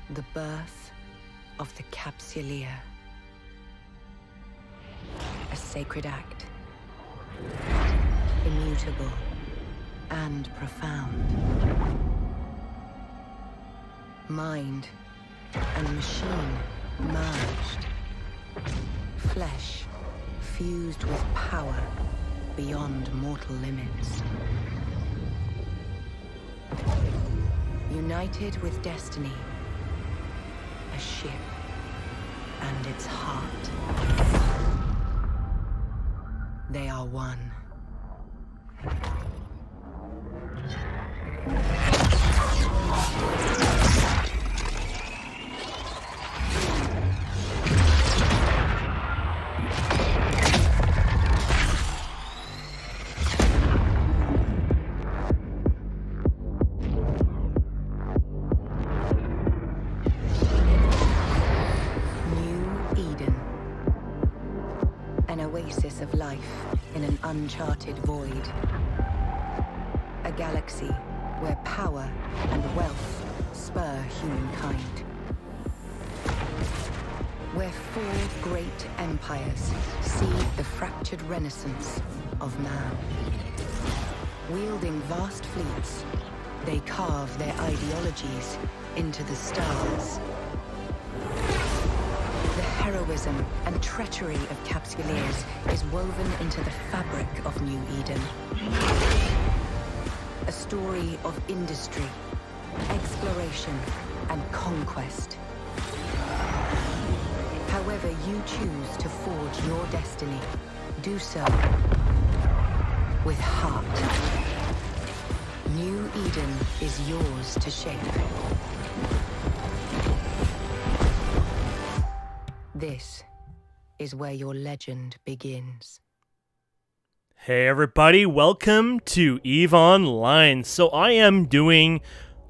The birth of the Capsuleer. A sacred act. Immutable and profound. Mind and machine merged. Flesh fused with power beyond mortal limits. United with destiny. A ship and its heart. They are one. Of life in an uncharted void. A galaxy where power and wealth spur humankind. Where four great empires seed the fractured renaissance of man. Wielding vast fleets, they carve their ideologies into the stars. The heroism and treachery of Capsuleers is woven into the fabric of New Eden. A story of industry, exploration, and conquest. However you choose to forge your destiny, do so with heart. New Eden is yours to shape. This is where your legend begins. Hey everybody, welcome to EVE Online. So I am doing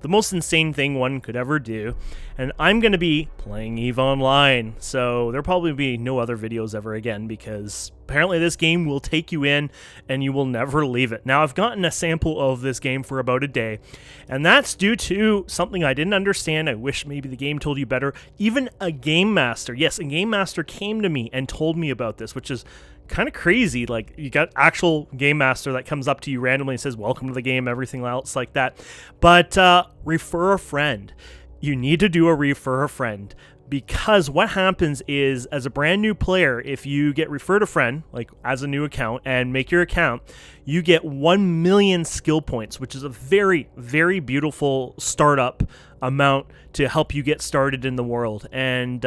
the most insane thing one could ever do, and I'm going to be playing EVE Online. So there'll probably be no other videos ever again, because apparently this game will take you in and you will never leave it. Now, I've gotten a sample of this game for about a day, and that's due to something I didn't understand. I wish maybe the game told you better. Even a game master, yes, a game master came to me and told me about this, which is kind of crazy. Like, you got actual game master that comes up to you randomly and says welcome to the game, everything else like that. But refer a friend. You need to do a refer a friend, because what happens is, as a brand new player, if you get referred a friend, like as a new account, and make your account, you get 1 million skill points, which is a very, very beautiful startup amount to help you get started in the world. And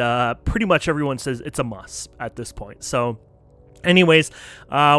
pretty much everyone says it's a must at this point. So anyways,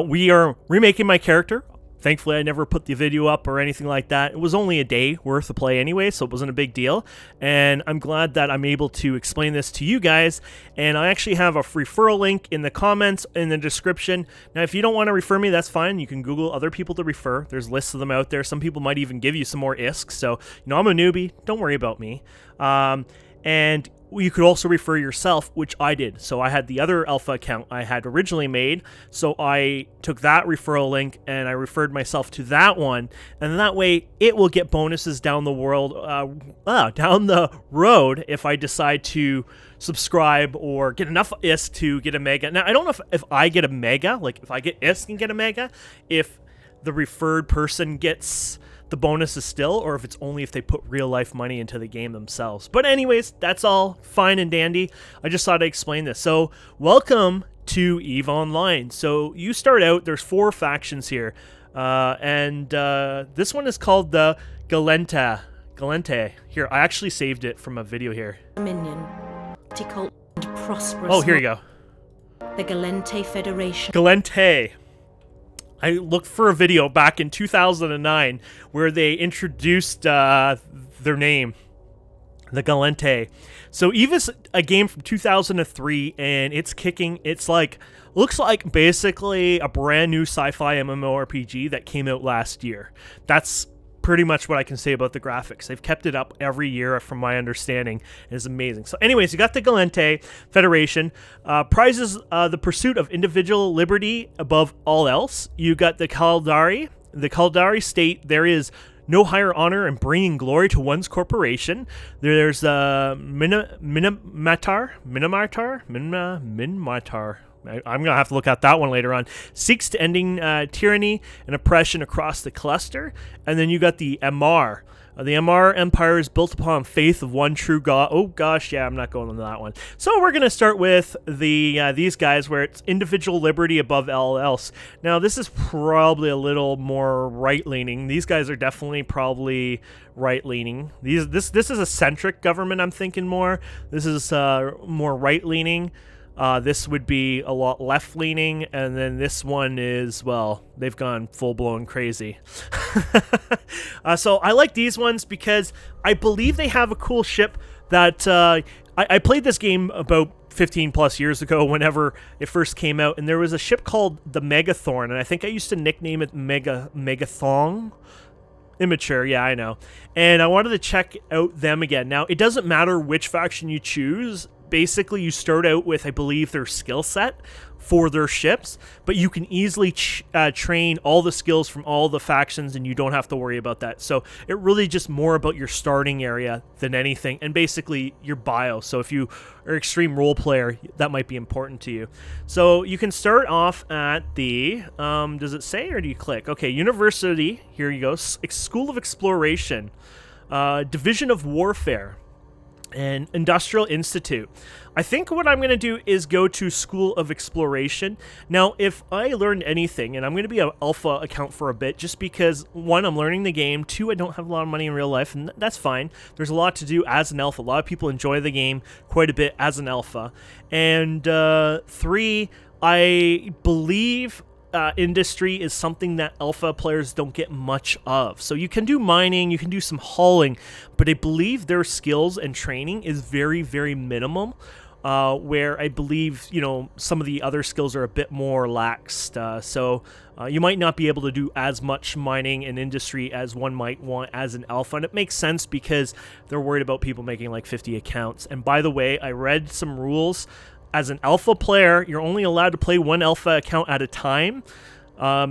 we are remaking my character. Thankfully, I never put the video up or anything like that. It was only a day worth of play anyway, so it wasn't a big deal. And I'm glad that I'm able to explain this to you guys. And I actually have a referral link in the comments, in the description. Now, if you don't want to refer me, that's fine. You can Google other people to refer. There's lists of them out there. Some people might even give you some more ISK. So, I'm a newbie. Don't worry about me. And you could also refer yourself, which I did. So I had the other alpha account I had originally made. So I took that referral link and I referred myself to that one. And that way it will get bonuses down the down the road if I decide to subscribe or get enough ISK to get a mega. Now, I don't know if I get a mega, like if I get ISK and get a mega, if the referred person gets the bonuses still, or if it's only if they put real life money into the game themselves. But anyways, that's all fine and dandy. I just thought I'd explain this. So welcome to EVE Online. So you start out, there's 4 factions here, and this one is called the Galente. Here, I actually saved it from a video here. Dominion, and prosperous. Oh, here you go. The Galente Federation. Galente. I looked for a video back in 2009 where they introduced their name, the Galente. So EVE is a game from 2003, and it's kicking. It's like, looks like basically a brand new sci-fi MMORPG that came out last year. That's pretty much what I can say about the graphics. They've kept it up every year from my understanding. It's amazing. So anyways, you got the Galente Federation. Prizes the pursuit of individual liberty above all else. You got the Caldari. The Caldari state, there is no higher honor in bringing glory to one's corporation. There's Minimatar. I'm gonna have to look at that one later on. Seeks to ending tyranny and oppression across the cluster. And then you got the MR. The MR Empire is built upon faith of one true God. Oh gosh, yeah, I'm not going on that one. So we're gonna start with these guys, where it's individual liberty above all else. Now this is probably a little more right-leaning. These guys are definitely probably right-leaning. This is a centric government. I'm thinking more. This is more right-leaning. This would be a lot left-leaning, and then this one is, well, they've gone full-blown crazy. So I like these ones because I believe they have a cool ship that I played this game about 15 plus years ago whenever it first came out, and there was a ship called the Megathorn, and I think I used to nickname it Megathong. Immature, yeah, I know. And I wanted to check out them again. Now, it doesn't matter which faction you choose. Basically, you start out with, I believe, their skill set for their ships, but you can easily train all the skills from all the factions, and you don't have to worry about that. So it really just more about your starting area than anything, and basically your bio. So if you are an extreme role player, that might be important to you. So you can start off at the, does it say, or do you click? Okay, University, here you go, School of Exploration, Division of Warfare, and Industrial Institute. I think what I'm going to do is go to School of Exploration. Now, if I learned anything, and I'm going to be an alpha account for a bit, just because, one, I'm learning the game, two, I don't have a lot of money in real life, and that's fine. There's a lot to do as an alpha. A lot of people enjoy the game quite a bit as an alpha. And three, I believe industry is something that alpha players don't get much of. So you can do mining, you can do some hauling, but I believe their skills and training is very, very minimum. Where I believe, you know, some of the other skills are a bit more laxed. So you might not be able to do as much mining and industry as one might want as an alpha. And it makes sense because they're worried about people making like 50 accounts. And by the way, I read some rules. As an alpha player, you're only allowed to play one alpha account at a time.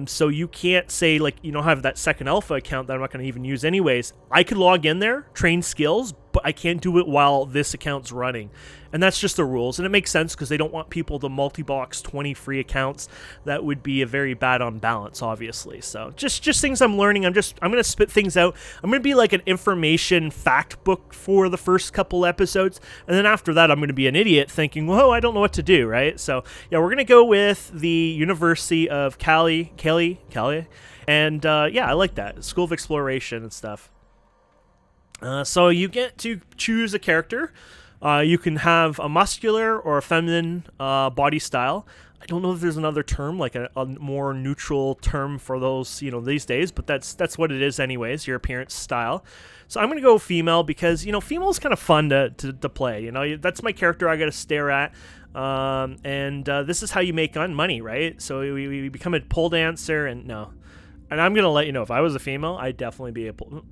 So you can't say, like, you don't have that second alpha account that I'm not going to even use anyways. I could log in there, train skills, but I can't do it while this account's running. And that's just the rules. And it makes sense because they don't want people to multi-box 20 free accounts. That would be a very bad unbalance, obviously. So just things I'm learning. I'm going to spit things out. I'm going to be like an information fact book for the first couple episodes. And then after that, I'm going to be an idiot thinking, whoa, I don't know what to do, right? So yeah, we're going to go with the University of Cali. And yeah, I like that. School of Exploration and stuff. So you get to choose a character. You can have a muscular or a feminine body style. I don't know if there's another term, like a more neutral term for those, you know, these days, but that's what it is anyways, your appearance style. So I'm going to go female because, you know, female is kind of fun to play. You know, that's my character I got to stare at. And this is how you make money, right? So we become a pole dancer, and no. And I'm going to let you know, if I was a female, I'd definitely be a pole...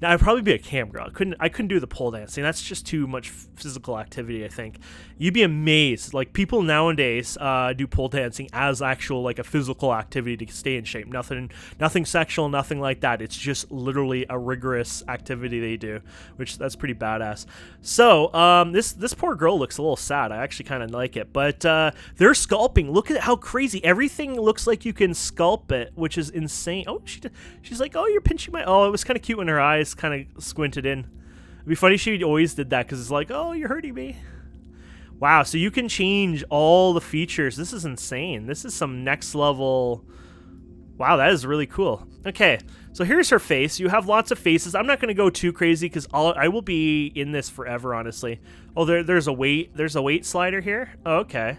Now, I'd probably be a cam girl. I couldn't do the pole dancing. That's just too much physical activity, I think. You'd be amazed. Like, people nowadays do pole dancing as actual, like, a physical activity to stay in shape. Nothing sexual, nothing like that. It's just literally a rigorous activity they do, which that's pretty badass. So, this poor girl looks a little sad. I actually kind of like it. But they're sculpting. Look at how crazy. Everything looks like you can sculpt it, which is insane. Oh, she's like, oh, you're pinching my... Oh, it was kind of cute when her eyes kind of squinted in. It'd be funny if she always did that, because it's like, oh, you're hurting me. Wow, so you can change all the features. This is insane. This is some next level. Wow, that is really cool. Okay, so here's her face. You have lots of faces. I'm not going to go too crazy because I will be in this forever, honestly. Oh, there's a weight slider here. Oh, okay.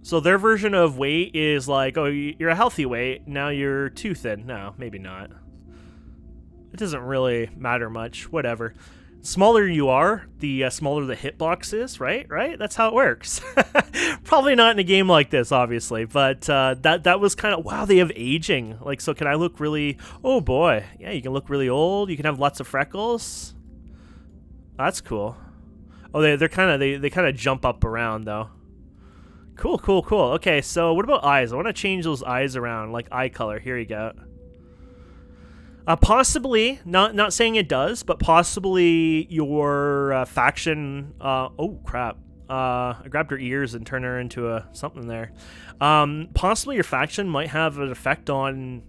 So their version of weight is like, oh, you're a healthy weight. Now you're too thin. No, maybe not. It doesn't really matter much. Whatever. Smaller you are, the smaller the hitbox is, right? Right? That's how it works. Probably not in a game like this, obviously, but that was kind of... Wow, they have aging. Like, so can I look really... Oh, boy. Yeah, you can look really old. You can have lots of freckles. That's cool. Oh, they kind of jump up around, though. Cool, cool, cool. Okay, so what about eyes? I want to change those eyes around, like eye color. Here you go. Possibly, not saying it does, but possibly your faction. Oh crap! I grabbed her ears and turned her into a something there. Possibly your faction might have an effect on,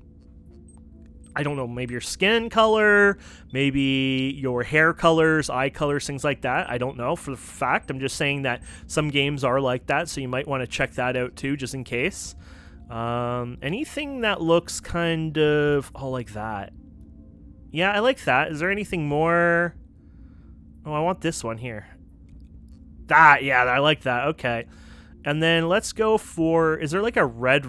I don't know, maybe your skin color, maybe your hair colors, eye colors, things like that. I don't know for the fact. I'm just saying that some games are like that, so you might want to check that out too, just in case. Anything that looks kind of like that. Yeah, I like that. Is there anything more? Oh, I want this one here. That, yeah, I like that. Okay. And then let's go for, is there like a red?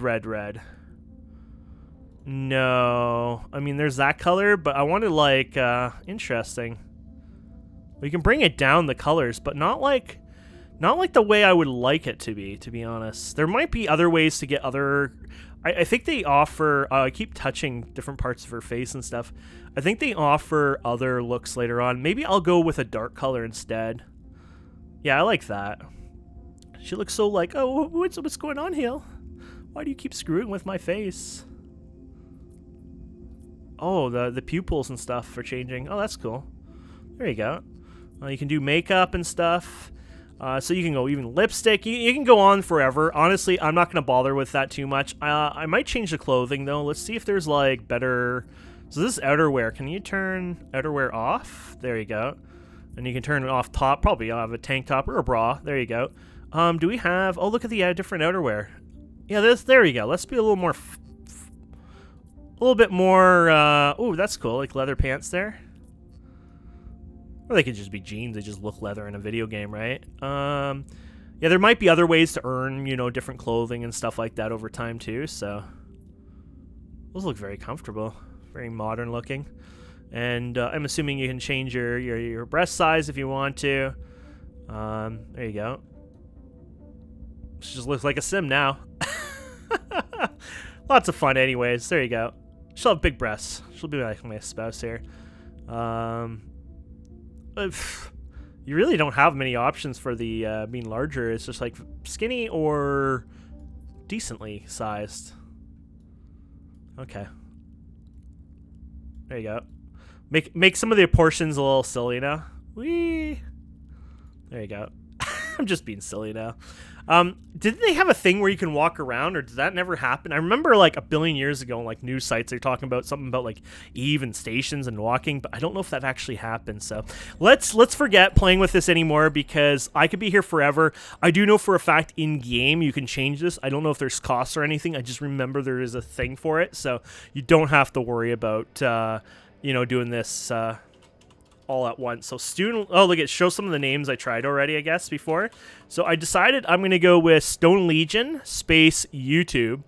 No. I mean, there's that color, but I wanted like, interesting. We can bring it down the colors, but not like the way I would like it to be honest. There might be other ways to get other, I think they offer, I keep touching different parts of her face and stuff. I think they offer other looks later on. Maybe I'll go with a dark color instead. Yeah, I like that. She looks so like, oh, what's going on here? Why do you keep screwing with my face? Oh, the pupils and stuff are changing. Oh, that's cool. There you go. You can do makeup and stuff. So you can go even lipstick. You can go on forever. Honestly, I'm not going to bother with that too much. I might change the clothing, though. Let's see if there's, like, better... So this is outerwear. Can you turn outerwear off? There you go. And you can turn it off top. Probably you'll have a tank top or a bra. There you go. Do we have... Oh, look at the different outerwear. Yeah, there you go. Let's be a little more... a little bit more... oh, that's cool. Like leather pants there. Or they could just be jeans. They just look leather in a video game, right? Yeah, there might be other ways to earn, you know, different clothing and stuff like that over time, too. So those look very comfortable. Very modern looking. And I'm assuming you can change your breast size if you want to. There you go. She just looks like a sim now. Lots of fun anyways. There you go. She'll have big breasts. She'll be like my spouse here. You really don't have many options for the being larger. It's just like skinny or decently sized. Okay. There you go. Make some of the portions a little silly now. Whee! There you go. I'm just being silly now. Didn't they have a thing where you can walk around, or did that never happen? I remember like a billion years ago on like news sites they're talking about something about like Eve and stations and walking, but I don't know if that actually happened. So let's forget playing with this anymore because I could be here forever. I do know for a fact in game you can change this. I don't know if there's costs or anything. I just remember there is a thing for it, so you don't have to worry about you know, doing this all at once. So student, oh look, it shows some of the names I tried already, I guess, before. So I decided I'm going to go with Stone Legion space YouTube.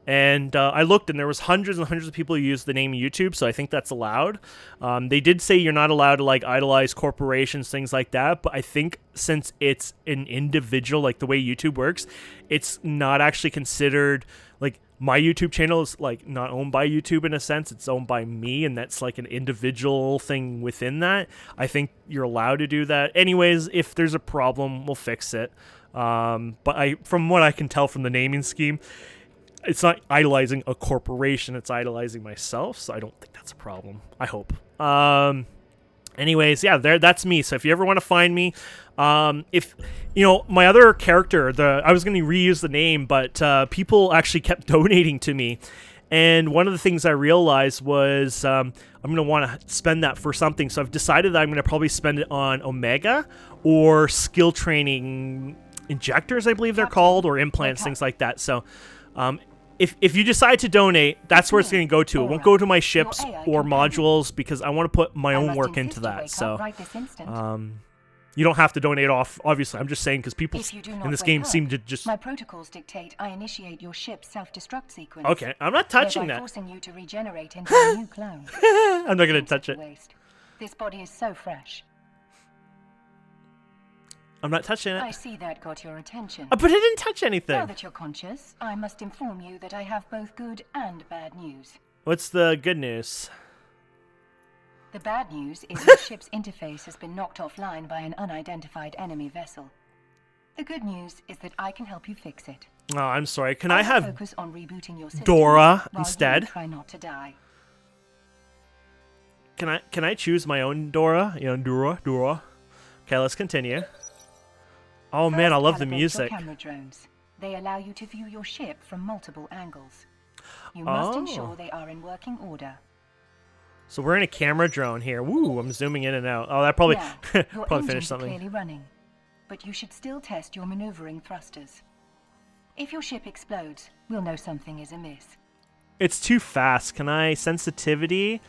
And I looked, and there was hundreds and hundreds of people who used the name YouTube, so I think that's allowed. They did say you're not allowed to like idolize corporations, things like that, but I think since it's an individual, like the way YouTube works, it's not actually considered like my YouTube channel is like not owned by YouTube in a sense. It's owned by me, and that's like an individual thing within that. I think you're allowed to do that. Anyways, if there's a problem, we'll fix it. But from what I can tell from the naming scheme, it's not idolizing a corporation, it's idolizing myself, so I don't think that's a problem. I hope. Anyways, yeah, that's me. So if you ever want to find me, if you know my other character, I was going to reuse the name, but people actually kept donating to me, and one of the things I realized was I'm going to want to spend that for something. So I've decided that I'm going to probably spend it on Omega or skill training injectors, I believe they're called, or implants, things like that. So if you decide to donate, that's where it's going to go to. It won't go to my ships or modules because I want to put my own work into that. So you don't have to donate off, obviously. I'm just saying because people in this game seem to just... My protocols dictate I initiate your ship's self-destruct sequence. Okay, I'm not touching that. Forcing you to regenerate into a new clone. I'm not going to touch it. Waste. This body is so fresh. I'm not touching it. I see that got your attention. But I didn't touch anything. Now that you're conscious, I must inform you that I have both good and bad news. What's the good news? The bad news is your ship's interface has been knocked offline by an unidentified enemy vessel. The good news is that I can help you fix it. Oh, I'm sorry. Can I have focus on rebooting your system Dora while instead? You try not to die. Can I choose my own Dora? You know, Dora. Okay, let's continue. Oh man, I love the Calibrate your music. camera drones. They allow you to view your ship from multiple angles. You must ensure they are in working order. So we're in a camera drone here. Woo, I'm zooming in and out. Oh, that probably Now, your probably engines finished are something. clearly running, but you should still test your maneuvering thrusters. If your ship explodes, we'll know something is amiss. It's too fast. Can I sensitivity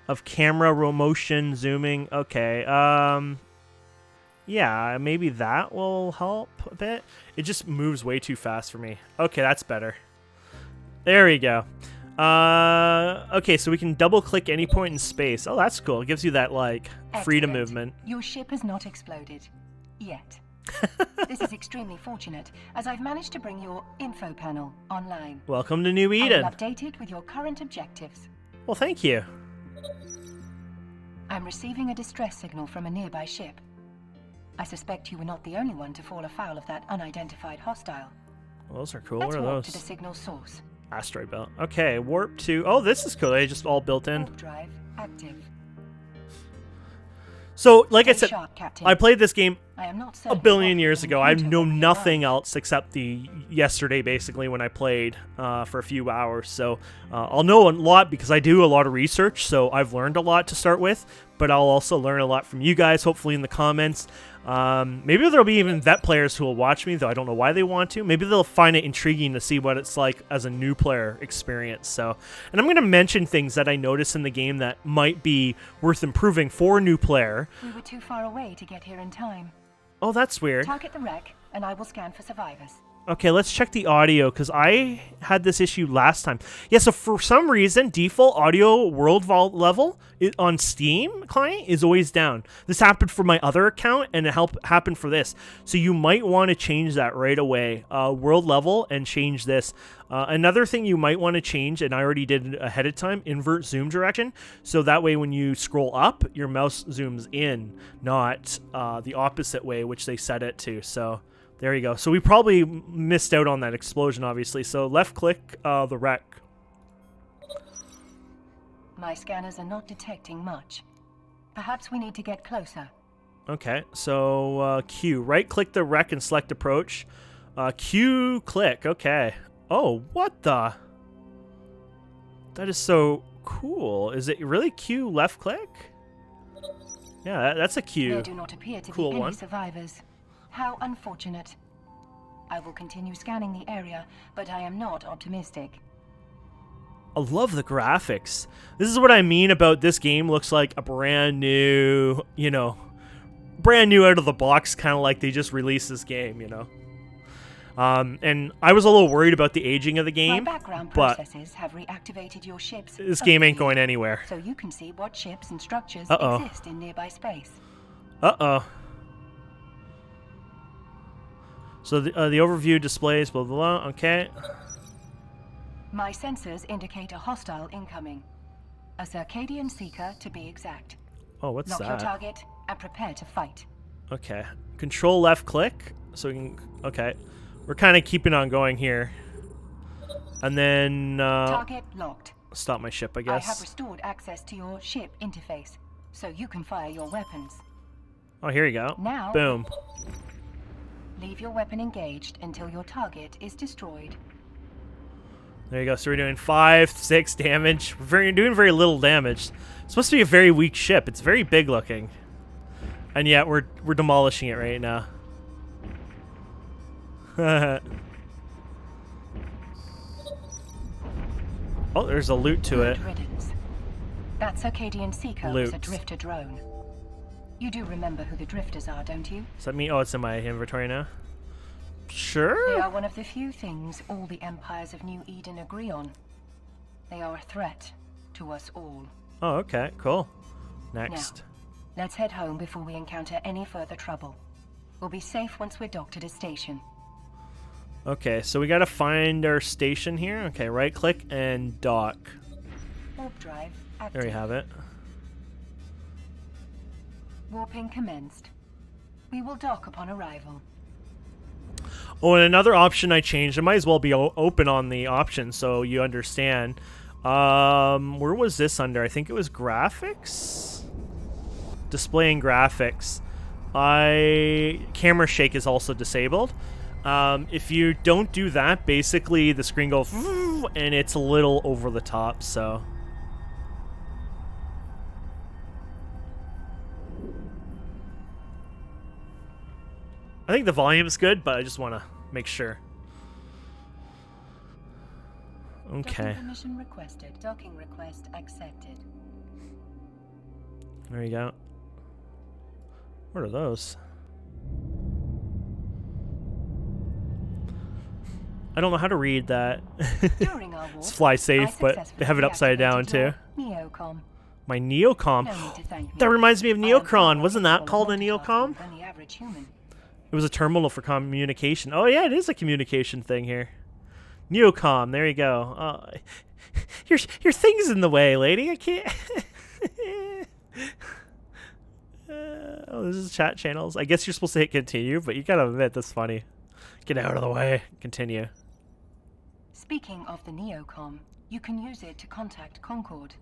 of camera motion zooming? Okay. Yeah, maybe that will help a bit. It just moves way too fast for me. Okay, that's better. There we go. Okay, so we can double click any point in space. Oh, that's cool. It gives you that like freedom Excellent. movement. Your ship has not exploded. Yet. This is extremely fortunate, as I've managed to bring your info panel online. Welcome to New I Eden. will update it with your current objectives. Well, thank you. I'm receiving a distress signal from a nearby ship. I suspect you were not the only one to fall afoul of that unidentified hostile. Well, those are cool. Let's What are walk those? to the signal source. Asteroid belt. Okay, warp to. Oh, this is cool. They just all built in. Warp drive active. So, like I Stay said, sharp, Captain. I played this game I am not a certain billion what years the ago. I computer know will nothing provide. else except the yesterday, basically, when I played for a few hours. So I'll know a lot because I do a lot of research. So I've learned a lot to start with, but I'll also learn a lot from you guys, hopefully in the comments. Maybe there'll be even vet players who will watch me, though I don't know why they want to. Maybe they'll find it intriguing to see what it's like as a new player experience. So, and I'm going to mention things that I notice in the game that might be worth improving for a new player. We were too far away to get here in time. Oh, that's weird. Target the wreck, and I will scan for survivors. Okay, let's check the audio because I had this issue last time. Yeah, so for some reason, default audio world level on Steam client is always down. This happened for my other account, and it happened for this. So you might want to change that right away, world level, and change this. Another thing you might want to change, and I already did it ahead of time, invert zoom direction. So that way when you scroll up, your mouse zooms in, not the opposite way, which they set it to. So there you go. So we probably missed out on that explosion, obviously. So left click the wreck. My scanners are not detecting much. Perhaps we need to get closer. Okay, so Q. Right click the wreck and select approach. Q click. Okay. Oh, what the? That is so cool. Is it really Q left click? Yeah, that's a Q. There do not appear to Cool be any one. survivors. How unfortunate. I will continue scanning the area, but I am not optimistic. I love the graphics. This is what I mean about this game looks like a brand new, brand new out of the box, kind of like they just released this game, And I was a little worried about the aging of the game, My background but processes have reactivated your ships. this game ain't overview, going anywhere. So you can see what ships and structures Uh-oh. exist in nearby space. Uh-oh. So the overview displays blah, blah, blah. Okay. My sensors indicate a hostile incoming. A Circadian Seeker, to be exact. Oh, what's Lock your that? target and prepare to fight. Okay. Control left click. So we can... Okay. We're kind of keeping on going here. And then... Target locked. stop my ship, I I have guess. restored access to your ship interface, so you can fire your weapons. Oh, here you go. Now- Boom. Leave your weapon engaged until your target is destroyed. There you go. So we're doing 5, 6 damage. We're doing very little damage. It's supposed to be a very weak ship. It's very big looking. And yet we're demolishing it right now. Oh, there's a loot to it. Good riddance. That Circadian Seeker was a Loot. drifter drone. You do remember who the drifters are, don't you? Does that mean... Oh, it's in my inventory now. They Sure. are one of the few things all the empires of New Eden agree on. They are a threat to us all. Oh, okay. Cool. Next. Let's head home before we encounter any further trouble. We'll be safe once we're docked at a station. Okay, so we gotta find our station here. Okay, right click and dock. Warp drive active. There you have it. Warping commenced. We will dock upon arrival. Oh, and another option I changed. It might as well be open on the option so you understand. Where was this under? I think it was graphics? Displaying graphics. Camera shake is also disabled. If you don't do that, basically the screen goes and it's a little over the top, so. I think the volume's good, but I just want to make sure. Okay. Docking permission requested. Docking request accepted. There you go. What are those? I don't know how to read that. During our walk, It's fly safe, but they have it upside down too. Neocom. My Neocom. No need to thank me. That reminds me of I am Neocron. far Wasn't more that called a multitasking Neocom? than the average human. It was a terminal for communication. Oh yeah, it is a communication thing here. Neocom. There you go. Your thing's in the way, lady. I can't. Oh, this is chat channels. I guess you're supposed to hit continue, but you gotta admit that's funny. Get out of the way. Continue. Speaking of the Neocom, you can use it to contact Concord.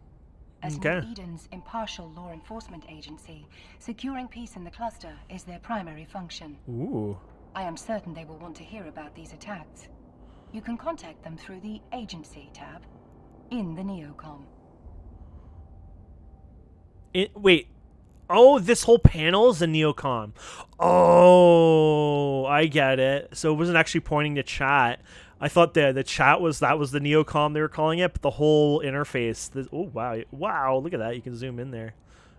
As Okay. New Eden's impartial law enforcement agency, securing peace in the cluster is their primary function. Ooh. I am certain they will want to hear about these attacks. You can contact them through the Agency tab in the Neocom. Wait. Oh, this whole panel is a Neocom. Oh, I get it. So it wasn't actually pointing to chat. I thought the chat was the Neocom they were calling it, but the whole interface. Oh wow, wow! Look at that. You can zoom in there.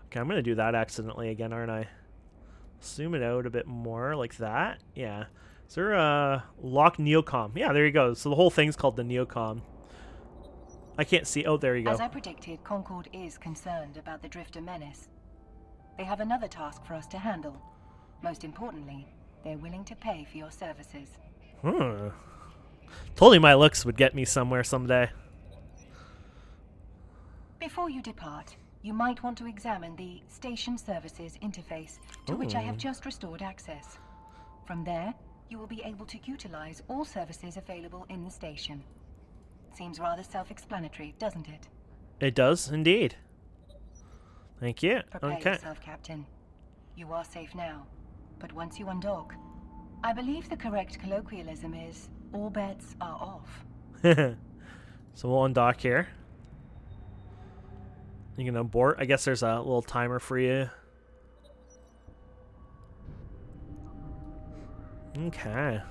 Okay, I'm gonna do that accidentally again, aren't I? Zoom it out a bit more, like that. Yeah. Is there a lock Neocom? Yeah, there you go. So the whole thing's called the Neocom. I can't see. Oh, there you go. As I predicted, Concord is concerned about the Drifter menace. They have another task for us to handle. Most importantly, they're willing to pay for your services. Told you my looks would get me somewhere someday. Before you depart, you might want to examine the Station Services interface, to which I have just restored access. From there, you will be able to utilize all services available in the station. Seems rather self-explanatory, doesn't it? It does indeed. Thank you. Prepare Okay. yourself, Captain. You are safe now, but once you undock, I believe the correct colloquialism is, all bets are off. So we'll undock here. You can abort. I guess there's a little timer for you. Okay.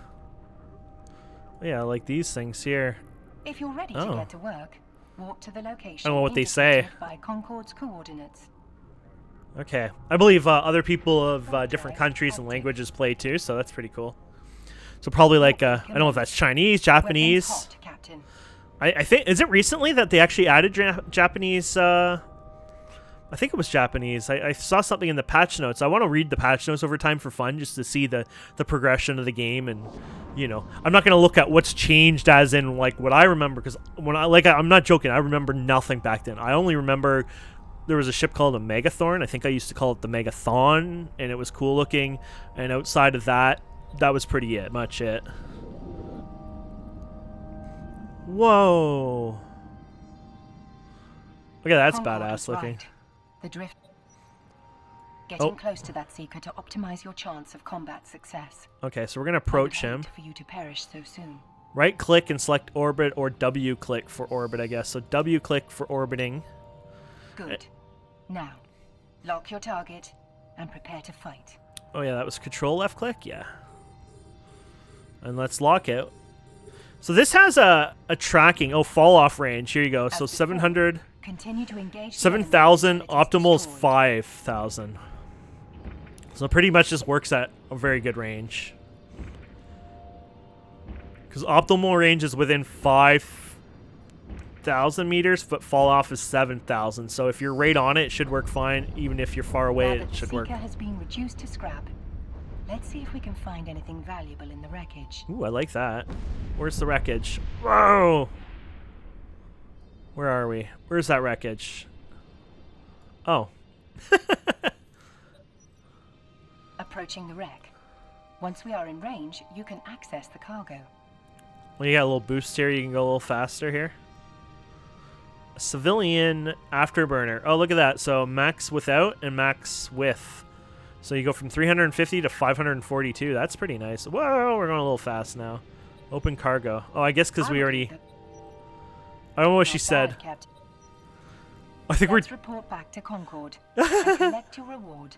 Yeah, I like these things here. If you're ready to get to work, walk to the location I don't know what they say. indicated by Concord's coordinates. Okay. I believe other people of different countries and languages play too, so that's pretty cool. So probably like, I don't know if that's Chinese, Weapons Japanese. hot, Captain. I think, is it recently that they actually added Japanese, I think it was Japanese. I saw something in the patch notes. I want to read the patch notes over time for fun, just to see the progression of the game. And, you know, I'm not going to look at what's changed as in, like, what I remember. Because I'm not joking. I remember nothing back then. I only remember there was a ship called a Megathorn. I think I used to call it the Megathon. And it was cool looking. And outside of that, that was pretty much it. Whoa. Look at that's Concord badass is looking. right. The drift. Getting close to that seeker to optimize your chance of combat success. Okay, so we're gonna approach I would him. hate for you to perish so soon. Right click and select orbit, or W click for orbit, I guess. So W click for orbiting. Good. Now, lock your target and prepare to fight. Oh yeah, that was control left click, yeah. And let's lock it. So this has a tracking. Oh, fall off range. Here you go. So As before, 700, continue to engage the 7,000. enemy until it is Optimal is destroyed. 5,000. So pretty much just works at a very good range. Because optimal range is within 5,000 meters, but fall off is 7,000. So if you're right on it, it should work fine. Even if you're far away, Now it that the should work. seeker has been reduced to scrap, let's see if we can find anything valuable in the wreckage. Ooh, I like that. Where's the wreckage? Whoa! Where are we? Where's that wreckage? Oh. Approaching the wreck. Once we are in range, you can access the cargo. Well, you got a little boost here. You can go a little faster here. Civilian afterburner. Oh, look at that. So max without and max with. So you go from 350 to 542. That's pretty nice. Whoa, we're going a little fast now. Open cargo. Oh, I guess because we already... I don't know what she said. I think Let's report back to Concord and collect your reward.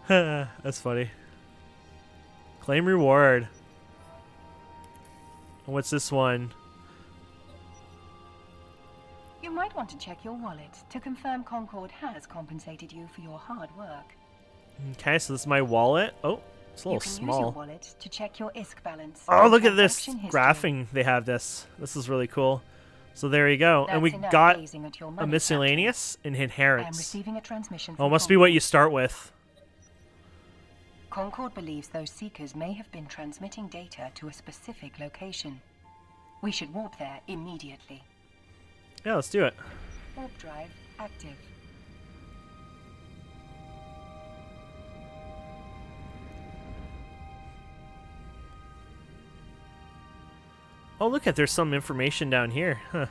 That's funny. Claim reward. What's this one? You might want to check your wallet to confirm Concord has compensated you for your hard work. Okay, so this is my wallet. Oh, it's a little You can use your small. wallet to check your ISK balance. Oh, and look at this transaction history. graphing. They have this. This is really cool. So there you go. And we That's enough got gazing at your a money, miscellaneous and Captain. I am inherits. receiving a transmission Oh, from must be what Concord. you start with. Concord believes those seekers may have been transmitting data to a specific location. We should warp there immediately. Yeah, let's do it. Warp drive active. Oh, look at there's some information down here. Huh.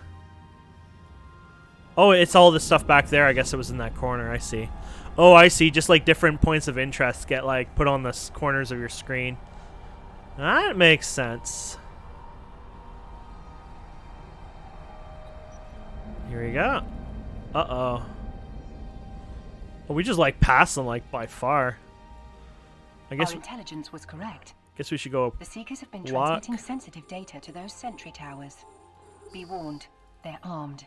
Oh, it's all the stuff back there. I guess it was in that corner. I see. Oh, I see. Just like different points of interest get like put on the corners of your screen. That makes sense. Here we go. Uh-oh. Oh, we just like passed them like by far. I guess Our intelligence was correct. guess we should go. The seekers have been Lock. transmitting sensitive data to those sentry towers. Be warned, they're armed.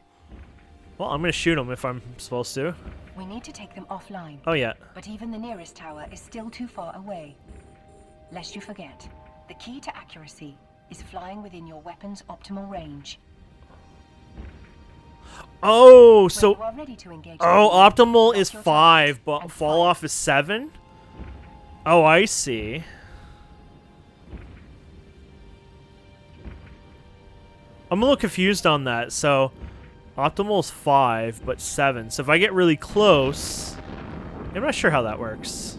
Well, I'm gonna shoot them if I'm supposed to. We need to take them offline. Oh yeah. But even the nearest tower is still too far away. Lest you forget, the key to accuracy is flying within your weapon's optimal range. Oh, When so you are ready to engage oh, the enemy, optimal lock is your 5, targets but and fall fire. off is 7. Oh, I see. I'm a little confused on that. So, optimal is 5, but 7. So if I get really close, I'm not sure how that works.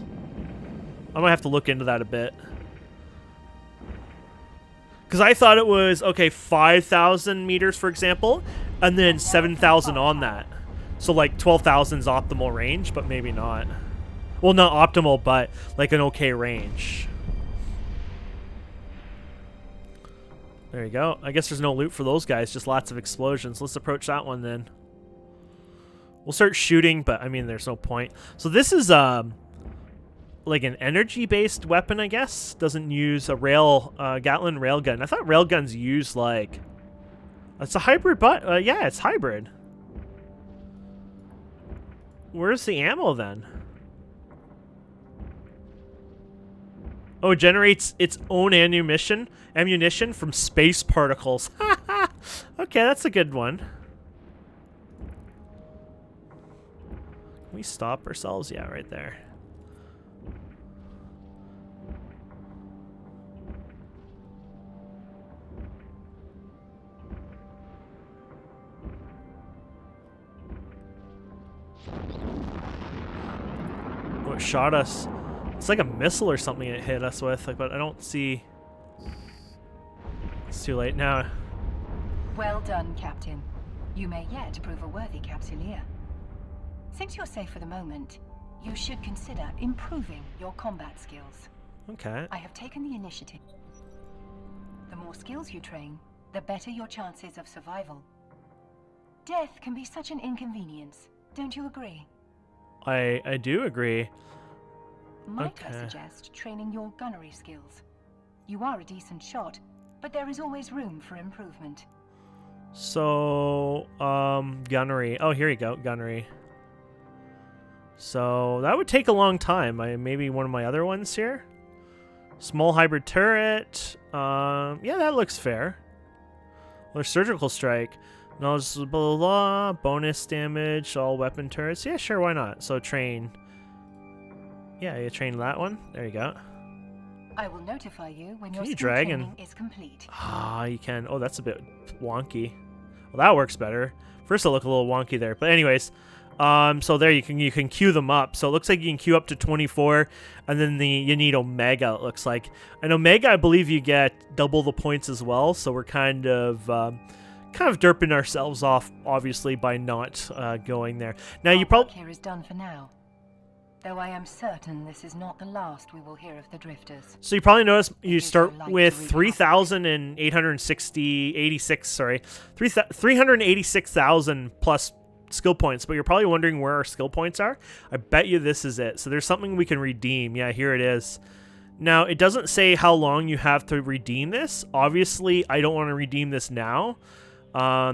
I might have to look into that a bit. Because I thought it was, okay, 5,000 meters, for example, and then 7,000 on that. So, like, 12,000 is optimal range, but maybe not. Well, not optimal, but, like, an okay range. There you go. I guess there's no loot for those guys, just lots of explosions. Let's approach that one, then. We'll start shooting, but, I mean, there's no point. So this is, like an energy-based weapon, I guess. Doesn't use a Gatling railgun. I thought railguns use like... It's a hybrid, but yeah, it's hybrid. Where's the ammo then? Oh, it generates its own ammunition from space particles. Okay, that's a good one. Can we stop ourselves? Yeah, right there. Oh, it shot us. It's like a missile or something it hit us with, like, but I don't see... It's too late now. Well done, Captain. You may yet prove a worthy capsuleer. Since you're safe for the moment, you should consider improving your combat skills. Okay. I have taken the initiative. The more skills you train, the better your chances of survival. Death can be such an inconvenience, don't you agree? I do agree. Might I Okay. suggest training your gunnery skills? You are a decent shot, but there is always room for improvement. So, gunnery. Oh, here you go, gunnery. So, that would take a long time. Maybe one of my other ones here? Small hybrid turret. Yeah, that looks fair. Or surgical strike. Knowledge, blah, blah, blah. Bonus damage, all weapon turrets. Yeah, sure, why not? So, train. Yeah, you train that one. There you go. I will notify you when your you skill drag and- training is complete. Ah, you can. Oh, that's a bit wonky. Well, that works better. First, it looked a little wonky there, but anyways, so there you can queue them up. So it looks like you can queue up to 24, and then you need Omega. It looks like, and Omega, I believe you get double the points as well. So we're kind of kind of derping ourselves off, obviously, by not going there. Now, you Our probably... work here is done for now. Though I am certain this is not the last we will hear of the drifters. So you probably notice you It is start your life with to wreak havoc. 386,000 plus skill points, but you're probably wondering where our skill points are. I bet you this is it. So there's something we can redeem. Yeah, here it is. Now, it doesn't say how long you have to redeem this. Obviously, I don't want to redeem this now.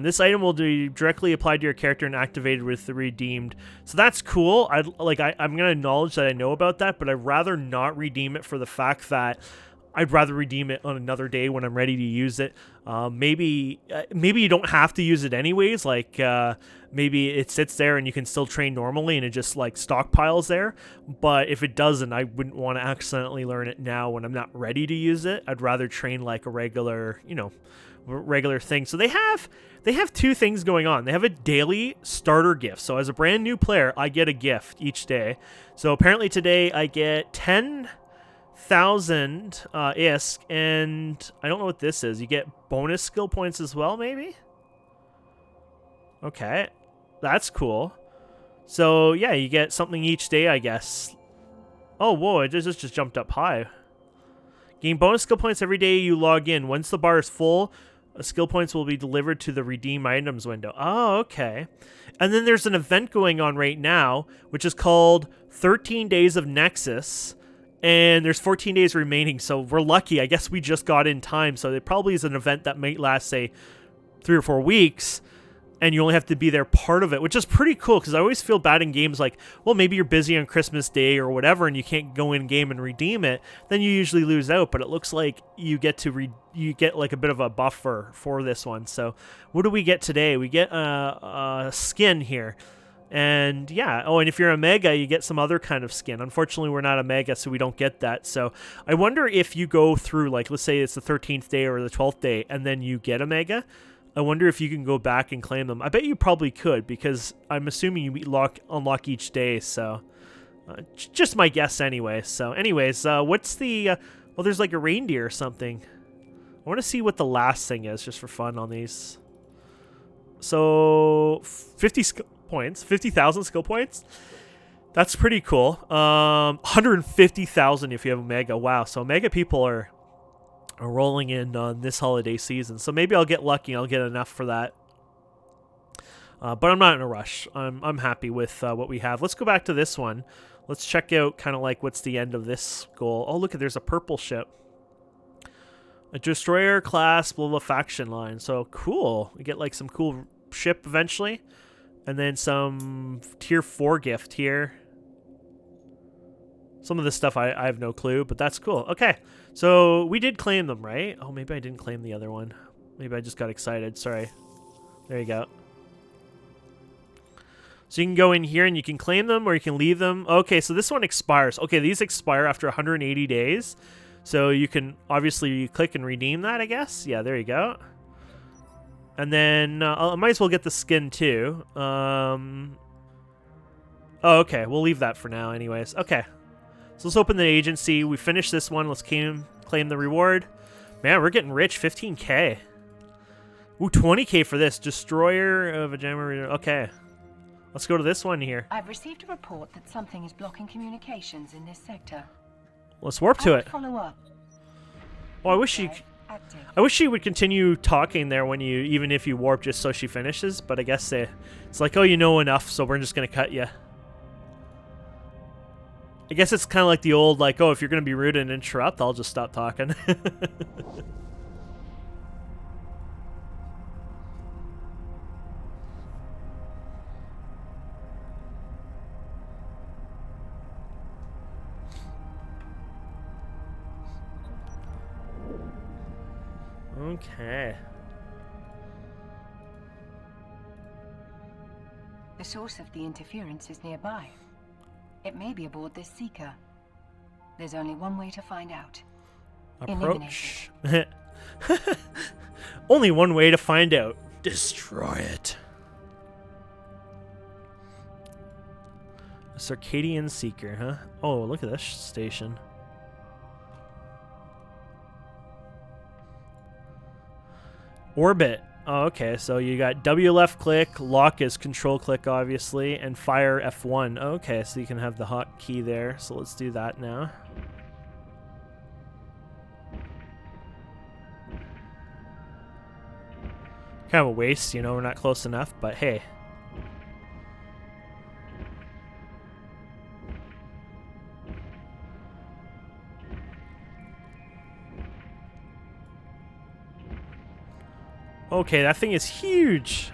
This item will be directly applied to your character and activated with the redeemed. So that's cool. I'm going to acknowledge that I know about that, but I'd rather not redeem it for the fact that I'd rather redeem it on another day when I'm ready to use it. Maybe you don't have to use it anyways. Like, maybe it sits there and you can still train normally and it just like stockpiles there. But if it doesn't, I wouldn't want to accidentally learn it now when I'm not ready to use it. I'd rather train like a regular, regular thing. So they have two things going on. They have a daily starter gift. So as a brand new player, I get a gift each day. So apparently today I get 10,000 ISK, and I don't know what this is. You get bonus skill points as well, maybe? Okay, that's cool. So yeah, you get something each day, I guess. Oh, whoa, it just jumped up high. Gain bonus skill points every day you log in. Once the bar is full, skill points will be delivered to the redeem items window. Oh, okay. And then there's an event going on right now, which is called 13 Days of Nexus. And there's 14 days remaining, so we're lucky. I guess we just got in time, so it probably is an event that might last, say, 3 or 4 weeks, and you only have to be there part of it, which is pretty cool, because I always feel bad in games like, well, maybe you're busy on Christmas Day or whatever, and you can't go in-game and redeem it, then you usually lose out, but it looks like you get to you get like a bit of a buffer for this one. So what do we get today? We get a skin here. And yeah, oh, and if you're a mega, you get some other kind of skin. Unfortunately, we're not a mega, so we don't get that. So I wonder if you go through, like, let's say it's the 13th day or the 12th day, and then you get a mega. I wonder if you can go back and claim them. I bet you probably could, because I'm assuming you unlock each day. So just my guess anyway. So anyways, what's the... well, there's like a reindeer or something. I want to see what the last thing is, just for fun on these. So 50 points, 50,000 skill points. That's pretty cool. 150,000 if you have a mega. Wow. So mega people are rolling in on this holiday season. So maybe I'll get lucky and I'll get enough for that. But I'm not in a rush. I'm happy with what we have. Let's go back to this one. Let's check out kind of like what's the end of this goal. Oh, look, there's a purple ship. A destroyer class, blah, blah, faction line. So cool. We get like some cool ship eventually. And then some tier 4 gift here. Some of this stuff I have no clue, but that's cool. Okay, so we did claim them, right? Oh, maybe I didn't claim the other one. Maybe I just got excited. Sorry. There you go. So you can go in here and you can claim them or you can leave them. Okay, so this one expires. Okay, these expire after 180 days. So you can obviously click and redeem that, I guess. Yeah, there you go. And then I might as well get the skin too. Oh, okay. We'll leave that for now anyways. Okay. So let's open the agency. We finished this one. Let's claim the reward. Man, we're getting rich. 15K. Ooh, 20K for this. Destroyer of a jammer. Okay. Let's go to this one here. I've received a report that something is blocking communications in this sector. Let's warp to it. Follow up. Oh, I wish she would continue talking there when you, even if you warp, just so she finishes. But I guess it's like, oh, you know enough, so we're just gonna cut you. I guess it's kind of like the old, like, oh, if you're gonna be rude and interrupt, I'll just stop talking. Okay. The source of the interference is nearby. It may be aboard this seeker. There's only one way to find out. Approach. Only one way to find out. Destroy it. A Circadian Seeker, huh? Oh, look at this station. Orbit. Oh, okay, so you got W left click, lock is control click, obviously, and fire F1. Okay, so you can have the hotkey there. So let's do that now. Kind of a waste, you know, we're not close enough, but hey. Okay, that thing is huge.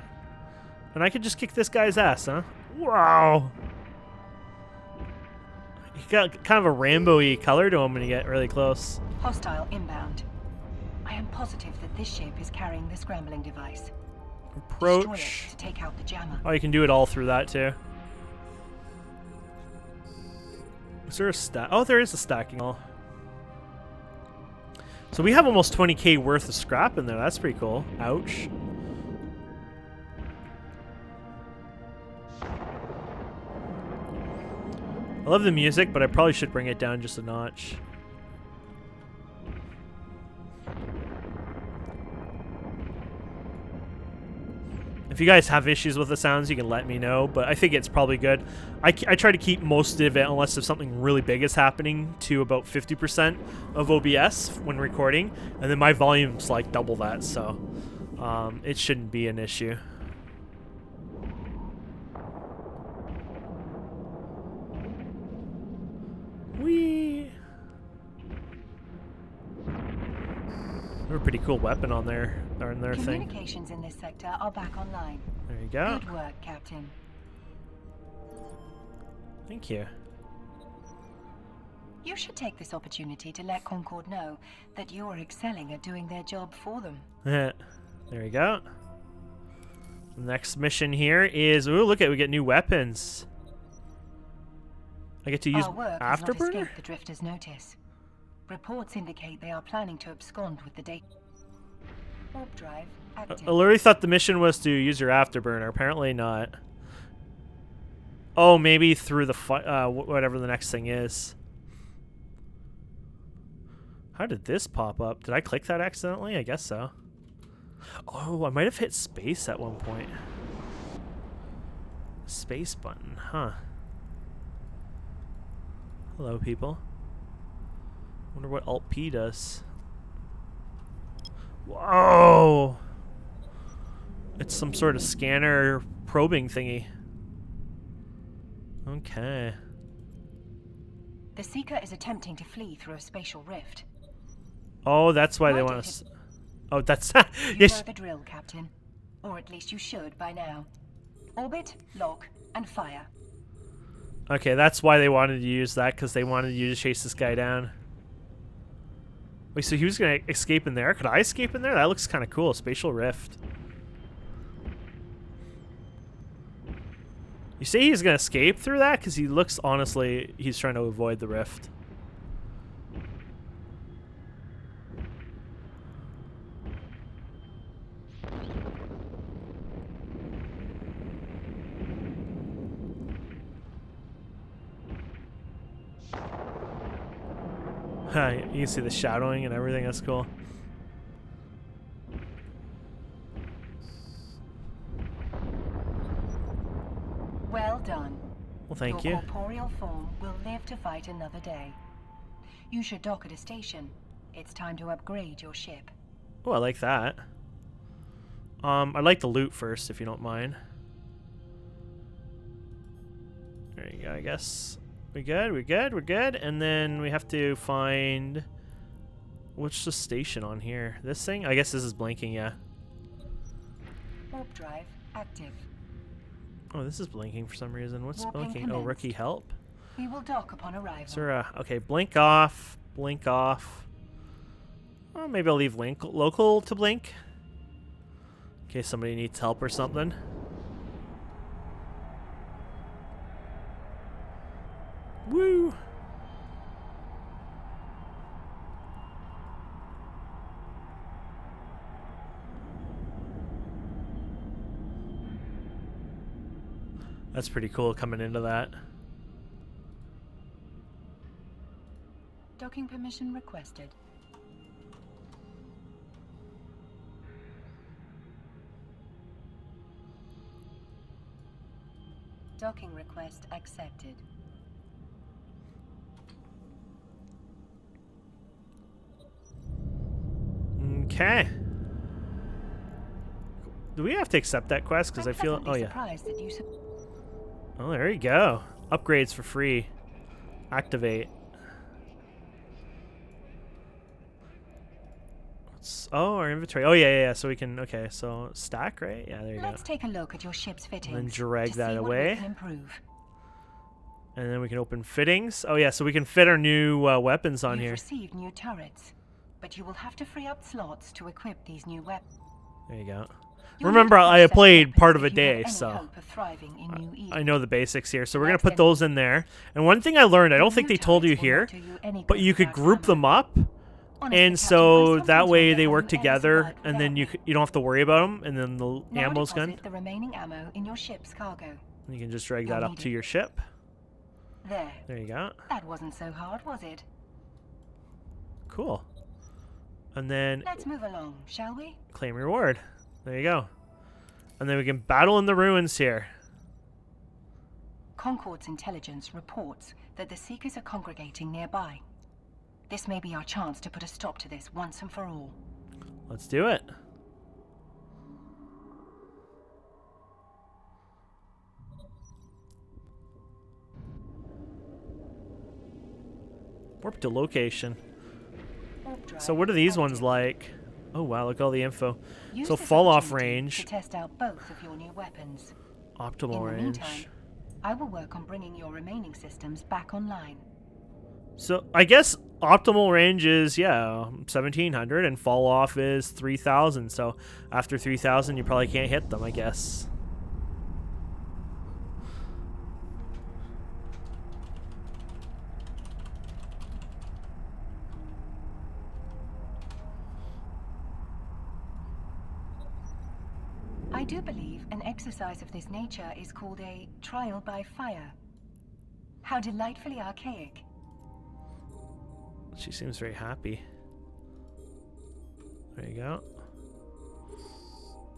And I could just kick this guy's ass, huh? Wow. He got kind of a rainbow-y color to him when you get really close. Hostile inbound. I am positive that this ship is carrying the scrambling device. Destroy Approach. it to take out the jammer. Oh, you can do it all through that too. Is there a stack? Oh, there is a stacking wall. So we have almost 20k worth of scrap in there. That's pretty cool. Ouch. I love the music, but I probably should bring it down just a notch. If you guys have issues with the sounds, you can let me know, but I think it's probably good. I try to keep most of it, unless if something really big is happening, to about 50% of OBS when recording, and then my volume's like double that, so it shouldn't be an issue. Whee! They have a pretty cool weapon on there, or in their thing. Communications in this sector are back online. There you go. Good work, Captain. Thank you. You should take this opportunity to let Concord know that you are excelling at doing their job for them. There we go. The next mission here is, ooh, look at it, we get new weapons. I get to use Our work has not afterburner? escaped the Drifters' notice. Reports indicate they are planning to abscond with the data. Warp drive active. I literally thought the mission was to use your afterburner. Apparently not. Oh, maybe through the whatever the next thing is. How did this pop up? Did I click that accidentally? I guess so. Oh, I might have hit space at one point. Space button, huh? Hello, people. Wonder what Alt P does. Whoa! It's some sort of scanner probing thingy. Okay. The Seeker is attempting to flee through a spatial rift. Oh, that's why they Why want did us. Oh, that's. You Yes. know the drill, Captain. Or at least you should by now. Orbit, lock, and fire. Okay, that's why they wanted to use that, because they wanted you to chase this guy down. Wait, so he was gonna escape in there? Could I escape in there? That looks kind of cool. Spatial rift. You say he's gonna escape through that? Because he looks, honestly, he's trying to avoid the rift. You can see the shadowing and everything. That's cool. Well done. Well, thank Your you. corporeal form will live to fight another day. You should dock at a station. It's time to upgrade your ship. Oh, I like that. I'd like the loot first, if you don't mind. There you go, I guess. We good? We good? We're good? And then we have to find... What's the station on here? This thing? I guess this is blinking, yeah. Warp drive active. Oh, this is blinking for some reason. What's Warping blinking? Oh, commenced. rookie help? We will dock upon arrival. Is there a... Okay, blink off. Blink off. Oh, maybe I'll leave local to blink. In case somebody needs help or something. Woo! That's pretty cool coming into that. Docking permission requested. Docking request accepted. Okay. Do we have to accept that quest? Because I feel... Oh, yeah. Surprised that you Oh, there you go. Upgrades for free. Activate. Oh, our inventory. Oh, yeah. So we can... Okay, so stack, right? Yeah, there you go. Let's take a look at your ship's fittings. And then drag to that see what away. we can improve. And then we can open fittings. Oh, yeah, so we can fit our new weapons on You've here. received new turrets, but you will have to free up slots to equip these new weapons. There you go. Remember, I played part of a day, so I know the basics here. So we're going to put those in there. And one thing I learned, I don't think they told you here, but you could group them up. And so that way they work together, and then you don't have to worry about them, and then the ammo's gone. The remaining ammo in your ship's cargo. You can just drag that up to your ship. There you go. That wasn't so hard, was it? Cool. And then let's move along, shall we? Claim reward. There you go. And then we can battle in the ruins here. Concord's intelligence reports that the Seekers are congregating nearby. This may be our chance to put a stop to this once and for all. Let's do it. Warp to location. So what are these ones like? Oh wow, look at all the info. So fall off range. To test out both of your new weapons. Optimal range. Meantime, I will work on bringing your remaining systems back online. So I guess optimal range is 1700 and fall off is 3000. So after 3000 you probably can't hit them, I guess. I do believe an exercise of this nature is called a trial by fire. How delightfully archaic. She seems very happy. There you go.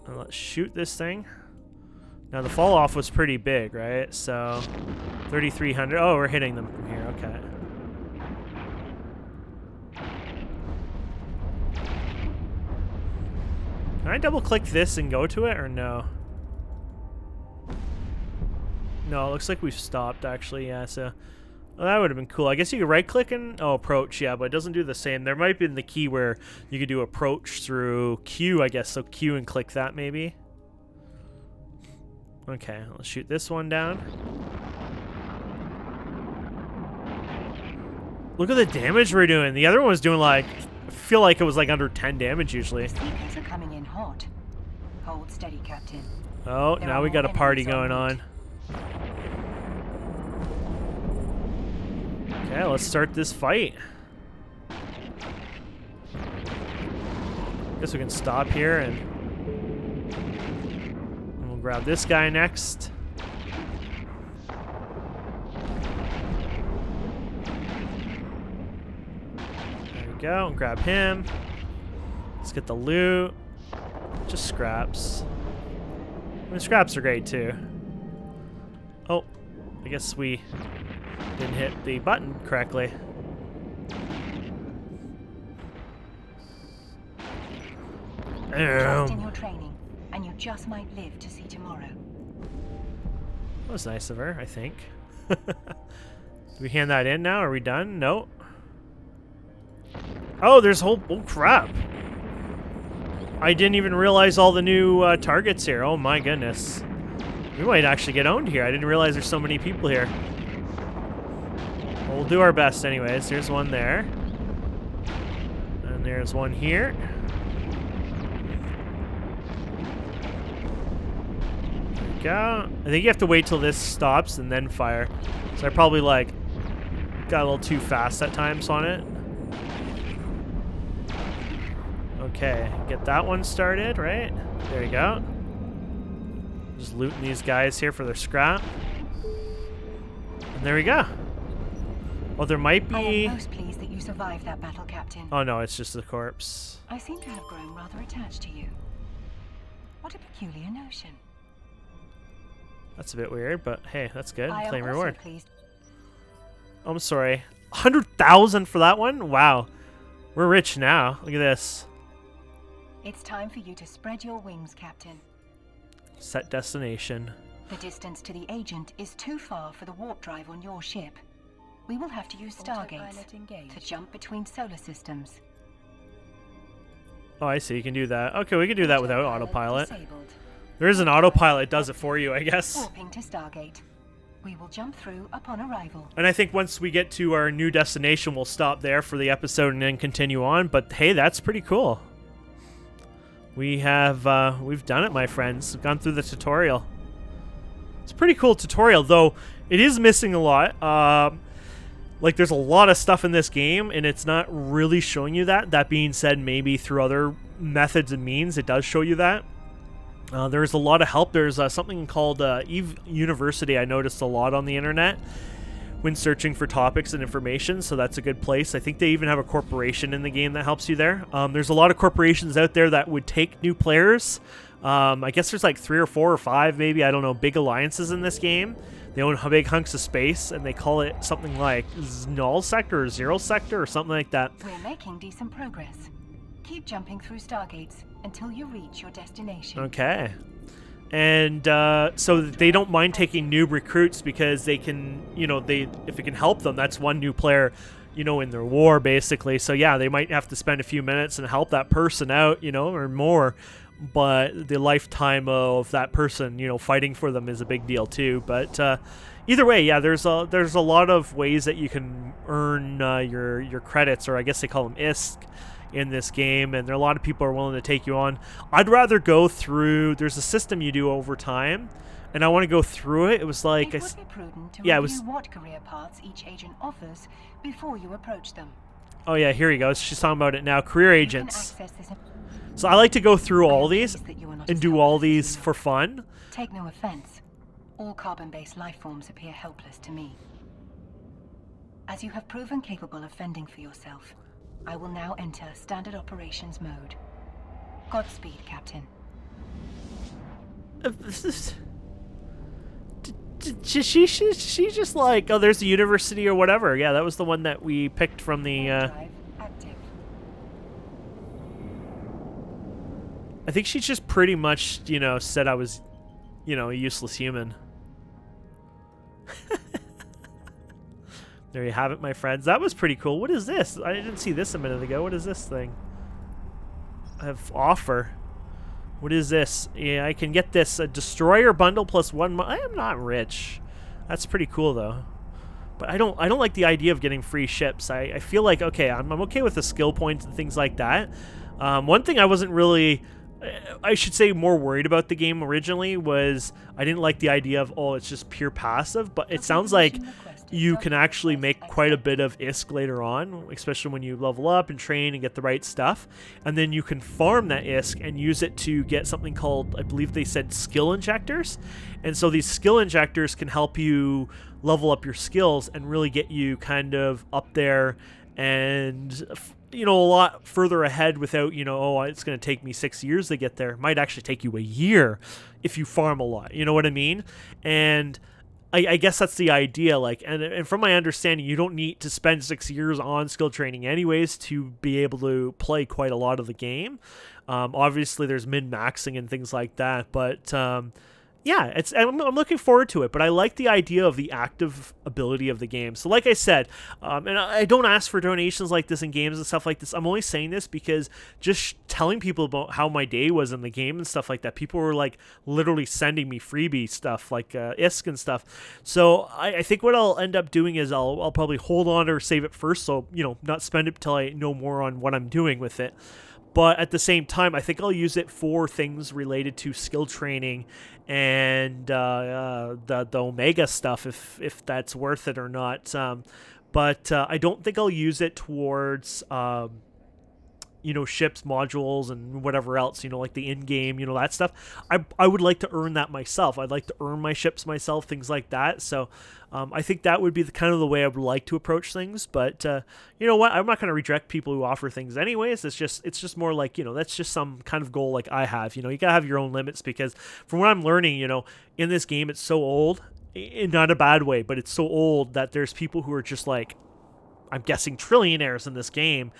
And let's shoot this thing. Now the fall off was pretty big, right? So 3,300. Oh, we're hitting them from here. Okay. Can I double click this and go to it or no? No, it looks like we've stopped actually. Yeah, so well, that would have been cool. I guess you could right click and approach, yeah, but it doesn't do the same. There might be the key where you could do approach through Q, I guess. So Q and click that maybe. Okay, let's shoot this one down. Look at the damage we're doing. The other one was doing like, I feel like it was like under 10 damage usually. The Seekers are coming in hot. Hold steady, Captain. Oh, now we got a party going on. Okay, let's start this fight. Guess we can stop here and we'll grab this guy next. There we go, and grab him. Let's get the loot. Just scraps. I mean, scraps are great too. Oh, I guess we didn't hit the button correctly. Trust in your training, and you just might live to see tomorrow. That was nice of her, I think. Do we hand that in now? Are we done? No. Oh, there's a whole... Oh, crap. I didn't even realize all the new targets here. Oh, my goodness. We might actually get owned here. I didn't realize there's so many people here. Well, we'll do our best anyways. There's one there. And there's one here. There we go. I think you have to wait till this stops and then fire. So I probably like got a little too fast at times on it. Okay, get that one started, right? There you go. Just looting these guys here for their scrap. And there we go. Well, there might be... I am most pleased that you survived that battle, Captain. Oh no, it's just the corpse. I seem to have grown rather attached to you. What a peculiar notion. That's a bit weird, but hey, that's good. I am Claim also reward. pleased. Oh, I'm sorry. 100,000 for that one? Wow. We're rich now. Look at this. It's time for you to spread your wings, Captain. Set destination. The distance to the agent is too far for the warp drive on your ship. We will have to use stargates to jump between solar systems. Oh, I see. You can do that. Okay, we can do that without autopilot. Disabled. There is an autopilot that does it for you, I guess. Warping to Stargate. We will jump through upon arrival. And I think once we get to our new destination, we'll stop there for the episode and then continue on. But hey, that's pretty cool. We've done it, my friends. We've gone through the tutorial. It's a pretty cool tutorial, though it is missing a lot. Like, there's a lot of stuff in this game, and it's not really showing you that. That being said, maybe through other methods and means, it does show you that. There's a lot of help. There's something called Eve University I noticed a lot on the internet when searching for topics and information, so that's a good place. I think they even have a corporation in the game that helps you there. There's a lot of corporations out there that would take new players. I guess there's like 3 or 4 or 5, maybe, I don't know, big alliances in this game. They own big hunks of space, and they call it something like Null Sector or Zero Sector or something like that. We're making decent progress. Keep jumping through Stargates until you reach your destination. Okay. And so they don't mind taking new recruits because they can, if it can help them, that's one new player, in their war, basically. So yeah, they might have to spend a few minutes and help that person out, or more. But the lifetime of that person, fighting for them is a big deal too. But either way, yeah, there's a lot of ways that you can earn your credits, or I guess they call them ISK, in this game, and there are a lot of people are willing to take you on. I'd rather go through. There's a system you do over time, and I want to go through it. It was like it would be prudent to yeah, review what career paths each agent offers before you approach them. Oh yeah, here you go. She's talking about it now. Career You can agents. access this So I like to go through all these that you are not and as do all helpless as these you for look. fun. Take no offense. All carbon-based life forms appear helpless to me. As you have proven capable of fending for yourself, I will now enter standard operations mode. Godspeed, Captain. She just like, oh, there's the university or whatever. Yeah, that was the one that we picked from the. Drive active. I think she just pretty much, said I was, a useless human. There you have it, my friends. That was pretty cool. What is this? I didn't see this a minute ago. What is this thing? I have offer. What is this? Yeah, I can get this. A destroyer bundle plus 1 month. I am not rich. That's pretty cool, though. But I don't like the idea of getting free ships. I feel like, okay, I'm okay with the skill points and things like that. One thing I wasn't really... I should say more worried about the game originally was I didn't like the idea of, oh, it's just pure passive, but it sounds like you can actually make quite a bit of ISK later on, especially when you level up and train and get the right stuff, and then you can farm that ISK and use it to get something called, I believe they said, skill injectors. And so these skill injectors can help you level up your skills and really get you kind of up there and a lot further ahead without, oh, it's going to take me 6 years to get there. It might actually take you a year if you farm a lot. You know what I mean? And I guess that's the idea. Like, and from my understanding, you don't need to spend 6 years on skill training anyways to be able to play quite a lot of the game. Obviously, there's min-maxing and things like that, but yeah, I'm looking forward to it, but I like the idea of the active ability of the game. So like I said, and I don't ask for donations like this in games and stuff like this. I'm only saying this because just telling people about how my day was in the game and stuff like that, people were like literally sending me freebie stuff like ISK and stuff. So I think what I'll end up doing is I'll probably hold on or save it first, so not spend it till I know more on what I'm doing with it. But at the same time, I think I'll use it for things related to skill training and the Omega stuff, if that's worth it or not. But I don't think I'll use it towards ships, modules, and whatever else, like the in-game, that stuff. I would like to earn that myself. I'd like to earn my ships myself, things like that. So I think that would be the kind of the way I would like to approach things. But you know what? I'm not going to reject people who offer things anyways. It's just more like, that's just some kind of goal like I have. You got to have your own limits, because from what I'm learning, in this game, it's so old, in not a bad way, but it's so old that there's people who are just like, I'm guessing, trillionaires in this game.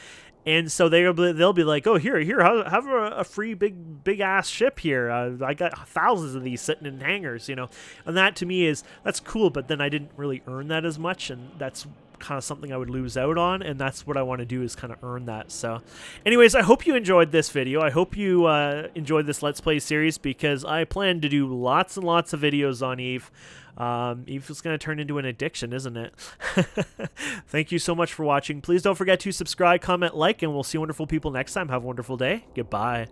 And so they'll be like, oh, here, have a free big ass ship here. I got thousands of these sitting in hangars, And that to me that's cool. But then I didn't really earn that as much, and that's kind of something I would lose out on. And that's what I want to do, is kind of earn that. So, anyways, I hope you enjoyed this video. I hope you enjoyed this Let's Play series, because I plan to do lots and lots of videos on Eve. Eve is going to turn into an addiction, isn't it? Thank you so much for watching. Please don't forget to subscribe, comment, like, and we'll see wonderful people next time. Have a wonderful day. Goodbye.